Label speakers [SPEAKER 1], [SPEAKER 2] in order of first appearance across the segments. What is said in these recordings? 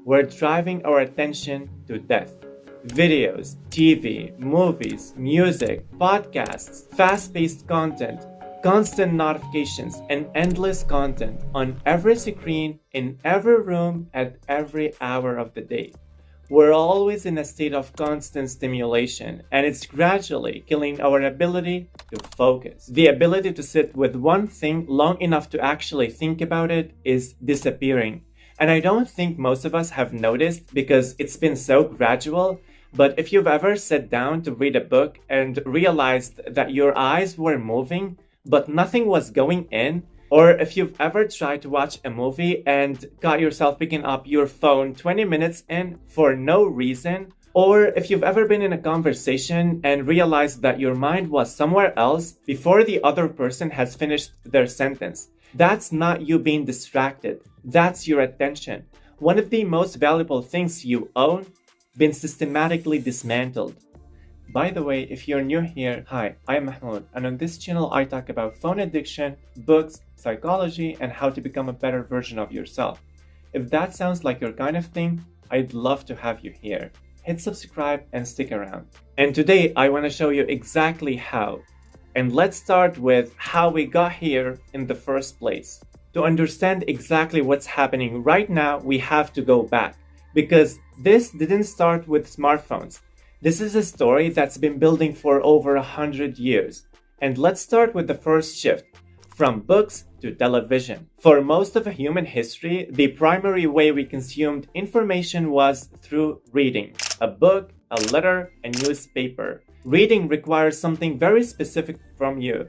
[SPEAKER 1] we're driving our attention to death. Videos, TV, movies, music, podcasts, fast-paced content, constant notifications, and endless content on every screen, in every room, at every hour of the day. We're always in a state of constant stimulation, and it's gradually killing our ability to focus. The ability to sit with one thing long enough to actually think about it is disappearing. And I don't think most of us have noticed because it's been so gradual. But if you've ever sat down to read a book and realized that your eyes were moving, but nothing was going in, or if you've ever tried to watch a movie and got yourself picking up your phone 20 minutes in for no reason, or if you've ever been in a conversation and realized that your mind was somewhere else before the other person has finished their sentence, that's not you being distracted. That's your attention. One of the most valuable things you own been systematically dismantled. By the way, if you're new here, hi, I'm Mahmoud, and on this channel I talk about phone addiction, books, psychology, and how to become a better version of yourself. If that sounds like your kind of thing, I'd love to have you here. Hit subscribe and stick around. And today I want to show you exactly how. And let's start with how we got here in the first place. To understand exactly what's happening right now, we have to go back. Because this didn't start with smartphones. This is a story that's been building for over 100 years. And let's start with the first shift, from books to television. For most of human history, the primary way we consumed information was through reading. A book, a letter, a newspaper. Reading requires something very specific from you.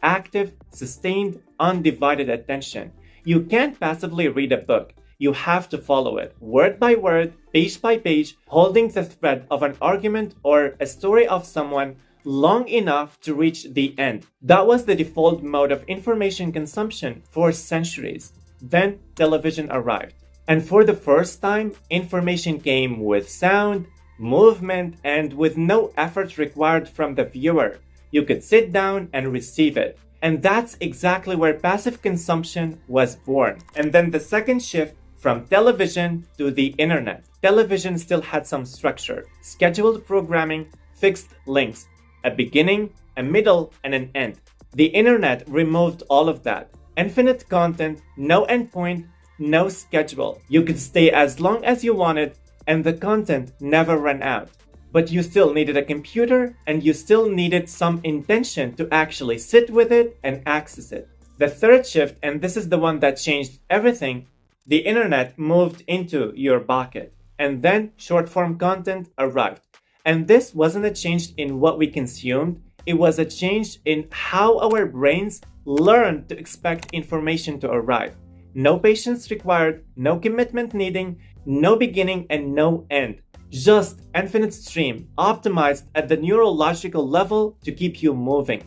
[SPEAKER 1] Active, sustained, undivided attention. You can't passively read a book. You have to follow it, word by word, page by page, holding the thread of an argument or a story of someone long enough to reach the end. That was the default mode of information consumption for centuries. Then television arrived. And for the first time, information came with sound, movement, and with no effort required from the viewer. You could sit down and receive it. And that's exactly where passive consumption was born. And then the second shift, from television to the internet. Television still had some structure, scheduled programming, fixed links, a beginning, a middle, and an end. The internet removed all of that. Infinite content, no endpoint, no schedule. You could stay as long as you wanted, and the content never ran out. But you still needed a computer, and you still needed some intention to actually sit with it and access it. The third shift, and this is the one that changed everything, the internet moved into your pocket, and then short-form content arrived. And this wasn't a change in what we consumed, it was a change in how our brains learned to expect information to arrive. No patience required, no commitment needing, no beginning and no end. Just infinite stream, optimized at the neurological level to keep you moving.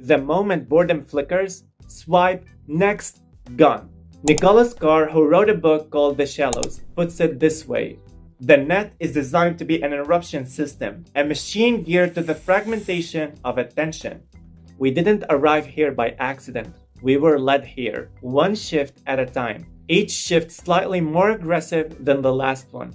[SPEAKER 1] The moment boredom flickers, swipe, next, gone. Nicholas Carr, who wrote a book called The Shallows, puts it this way. The net is designed to be an interruption system, a machine geared to the fragmentation of attention. We didn't arrive here by accident. We were led here, one shift at a time, each shift slightly more aggressive than the last one.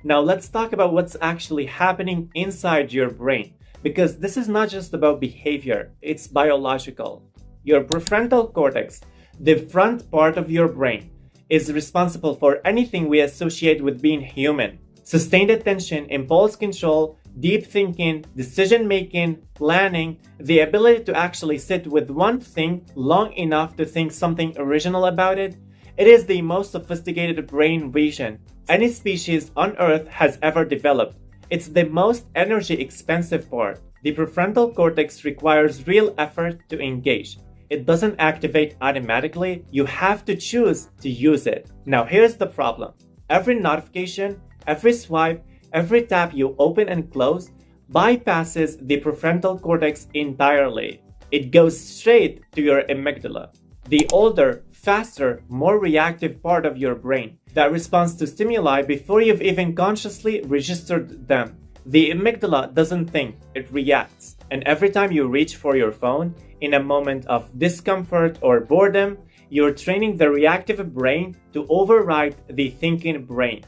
[SPEAKER 1] Now let's talk about what's actually happening inside your brain, because this is not just about behavior, it's biological. Your prefrontal cortex, the front part of your brain, is responsible for anything we associate with being human. Sustained attention, impulse control, deep thinking, decision-making, planning, the ability to actually sit with one thing long enough to think something original about it. It is the most sophisticated brain region any species on Earth has ever developed. It's the most energy-expensive part. The prefrontal cortex requires real effort to engage. It doesn't activate automatically. You have to choose to use it. Now here's the problem. Every notification, every swipe, every tab you open and close bypasses the prefrontal cortex entirely. It goes straight to your amygdala, the older, faster, more reactive part of your brain that responds to stimuli before you've even consciously registered them. The amygdala doesn't think, it reacts. And every time you reach for your phone, in a moment of discomfort or boredom, you're training the reactive brain to override the thinking brain.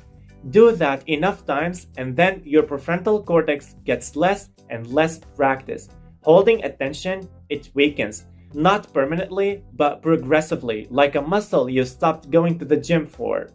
[SPEAKER 1] Do that enough times and then your prefrontal cortex gets less and less practice. Holding attention, it weakens. Not permanently, but progressively, like a muscle you stopped going to the gym for.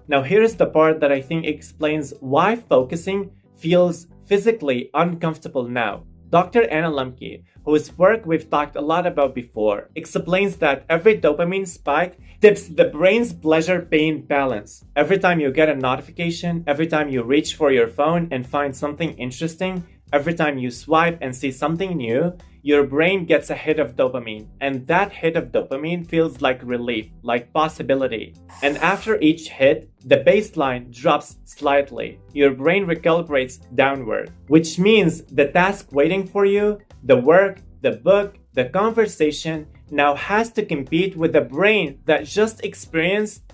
[SPEAKER 1] Now here's the part that I think explains why focusing feels physically uncomfortable now. Dr. Anna Lemke, whose work we've talked a lot about before, explains that every dopamine spike tips the brain's pleasure-pain balance. Every time you get a notification, every time you reach for your phone and find something interesting, every time you swipe and see something new, your brain gets a hit of dopamine, and that hit of dopamine feels like relief, like possibility. And after each hit, the baseline drops slightly. Your brain recalibrates downward, which means the task waiting for you, the work, the book, the conversation, now has to compete with a brain that just experienced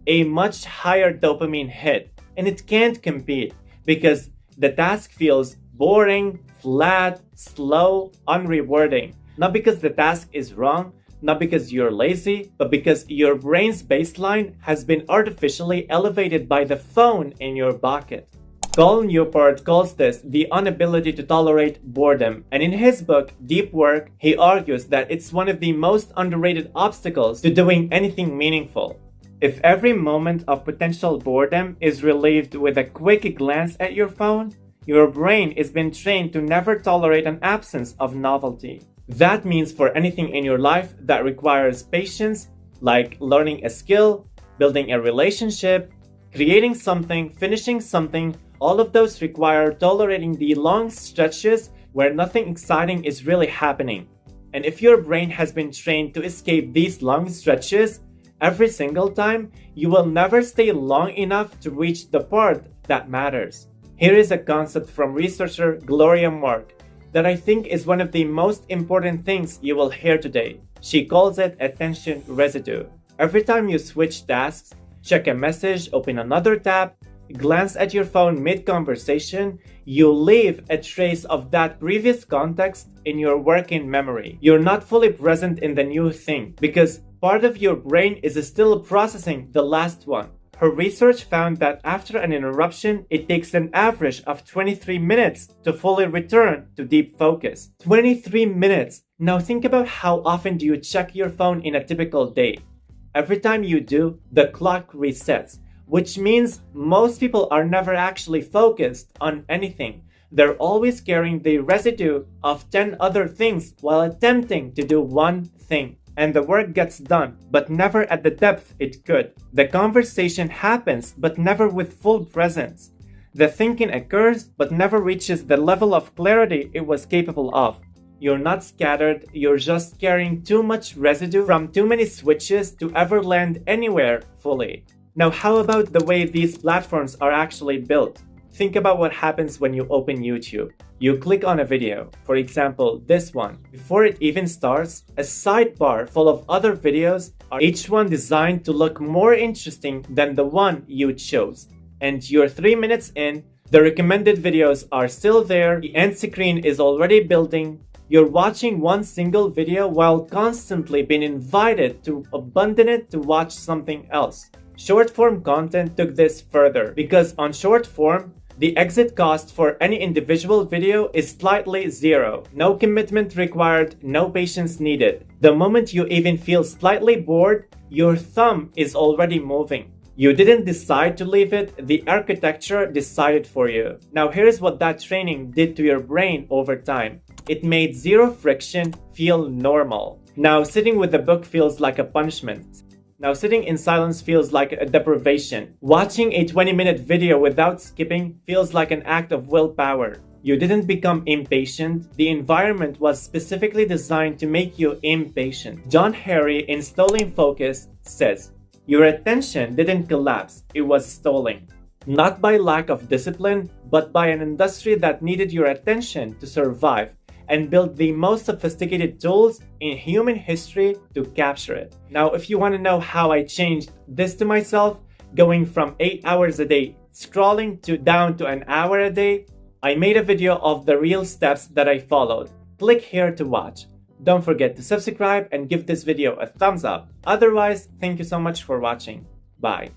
[SPEAKER 1] a much higher dopamine hit. And it can't compete because the task feels boring, flat, slow, unrewarding. Not because the task is wrong, not because you're lazy, but because your brain's baseline has been artificially elevated by the phone in your pocket. Cal Newport calls this the inability to tolerate boredom, and in his book, Deep Work, he argues that it's one of the most underrated obstacles to doing anything meaningful. If every moment of potential boredom is relieved with a quick glance at your phone, your brain is been trained to never tolerate an absence of novelty. That means for anything in your life that requires patience, like learning a skill, building a relationship, creating something, finishing something, all of those require tolerating the long stretches where nothing exciting is really happening. And if your brain has been trained to escape these long stretches, every single time, you will never stay long enough to reach the part that matters. Here is a concept from researcher Gloria Mark that I think is one of the most important things you will hear today. She calls it attention residue. Every time you switch tasks, check a message, open another tab, glance at your phone mid-conversation, you leave a trace of that previous context in your working memory. You're not fully present in the new thing because part of your brain is still processing the last one. Her research found that after an interruption, it takes an average of 23 minutes to fully return to deep focus. 23 minutes! Now think about how often do you check your phone in a typical day. Every time you do, the clock resets, which means most people are never actually focused on anything. They're always carrying the residue of 10 other things while attempting to do one thing. And the work gets done, but never at the depth it could. The conversation happens, but never with full presence. The thinking occurs, but never reaches the level of clarity it was capable of. You're not scattered, you're just carrying too much residue from too many switches to ever land anywhere fully. Now, how about the way these platforms are actually built? Think about what happens when you open YouTube. You click on a video, for example, this one. Before it even starts, a sidebar full of other videos are each one designed to look more interesting than the one you chose. And you're 3 minutes in, the recommended videos are still there, the end screen is already building. You're watching one single video while constantly being invited to abandon it to watch something else. Short-form content took this further because on short-form, the exit cost for any individual video is slightly zero. No commitment required, no patience needed. The moment you even feel slightly bored, your thumb is already moving. You didn't decide to leave it, the architecture decided for you. Now here's what that training did to your brain over time. It made zero friction feel normal. Now sitting with a book feels like a punishment. Now sitting in silence feels like a deprivation. Watching a 20-minute video without skipping feels like an act of willpower. You didn't become impatient. The environment was specifically designed to make you impatient. John Harry in Stolen Focus says, "Your attention didn't collapse, it was stolen. Not by lack of discipline, but by an industry that needed your attention to survive and build the most sophisticated tools in human history to capture it." Now, if you want to know how I changed this to myself, going from 8 hours a day scrolling down to an hour a day, I made a video of the real steps that I followed. Click here to watch. Don't forget to subscribe and give this video a thumbs up. Otherwise, thank you so much for watching. Bye.